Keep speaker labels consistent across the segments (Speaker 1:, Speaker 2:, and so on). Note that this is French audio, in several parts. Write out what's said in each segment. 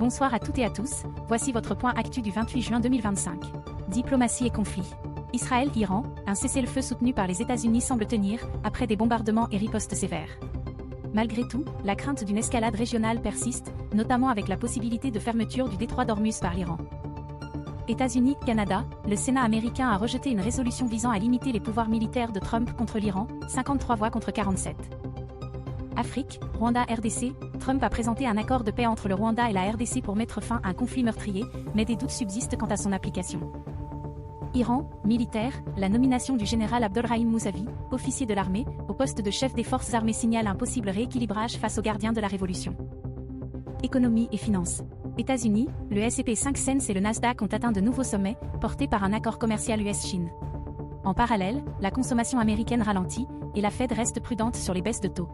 Speaker 1: Bonsoir à toutes et à tous, voici votre point actu du 28 juin 2025. Diplomatie et conflit. Israël-Iran, un cessez-le-feu soutenu par les États-Unis semble tenir, après des bombardements et ripostes sévères. Malgré tout, la crainte d'une escalade régionale persiste, notamment avec la possibilité de fermeture du détroit d'Ormuz par l'Iran. États-Unis-Canada, le Sénat américain a rejeté une résolution visant à limiter les pouvoirs militaires de Trump contre l'Iran, 53 voix contre 47. Afrique, Rwanda-RDC, Trump a présenté un accord de paix entre le Rwanda et la RDC pour mettre fin à un conflit meurtrier, mais des doutes subsistent quant à son application. Iran, militaire, la nomination du général Abdolrahim Mousavi, officier de l'armée, au poste de chef des forces armées signale un possible rééquilibrage face aux gardiens de la révolution. Économie et finances. États-Unis, le S&P 500 et le Nasdaq ont atteint de nouveaux sommets, portés par un accord commercial US-Chine. En parallèle, la consommation américaine ralentit, et la Fed reste prudente sur les baisses de taux.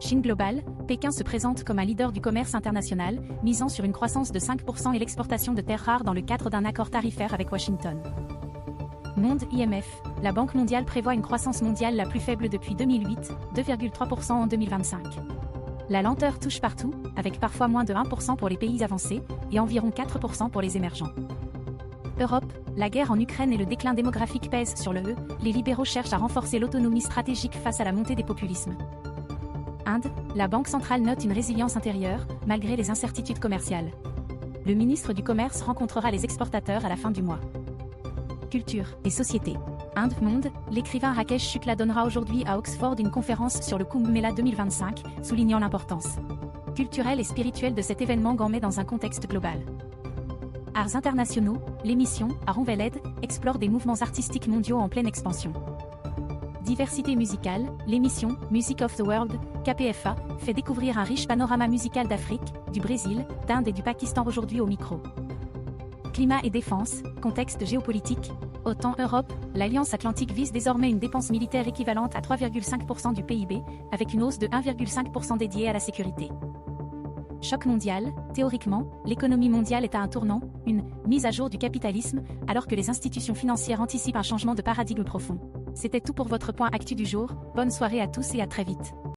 Speaker 1: Chine globale, Pékin se présente comme un leader du commerce international, misant sur une croissance de 5% et l'exportation de terres rares dans le cadre d'un accord tarifaire avec Washington. Monde IMF, la Banque mondiale prévoit une croissance mondiale la plus faible depuis 2008, 2,3% en 2025. La lenteur touche partout, avec parfois moins de 1% pour les pays avancés, et environ 4% pour les émergents. Europe, la guerre en Ukraine et le déclin démographique pèsent sur le les libéraux cherchent à renforcer l'autonomie stratégique face à la montée des populismes. Inde, la Banque centrale note une résilience intérieure, malgré les incertitudes commerciales. Le ministre du Commerce rencontrera les exportateurs à la fin du mois. Culture et société. Inde Monde, l'écrivain Rakesh Shukla donnera aujourd'hui à Oxford une conférence sur le Kumbh Mela 2025, soulignant l'importance culturelle et spirituelle de cet événement gourmet dans un contexte global. Arts internationaux, l'émission, à Ronveled, explore des mouvements artistiques mondiaux en pleine expansion. Diversité musicale, l'émission Music of the World, KPFA, fait découvrir un riche panorama musical d'Afrique, du Brésil, d'Inde et du Pakistan aujourd'hui au micro. Climat et défense, contexte géopolitique. OTAN Europe, l'Alliance Atlantique vise désormais une dépense militaire équivalente à 3,5% du PIB, avec une hausse de 1,5% dédiée à la sécurité. Choc mondial, théoriquement, l'économie mondiale est à un tournant, une mise à jour du capitalisme, alors que les institutions financières anticipent un changement de paradigme profond. C'était tout pour votre point actu du jour, bonne soirée à tous et à très vite.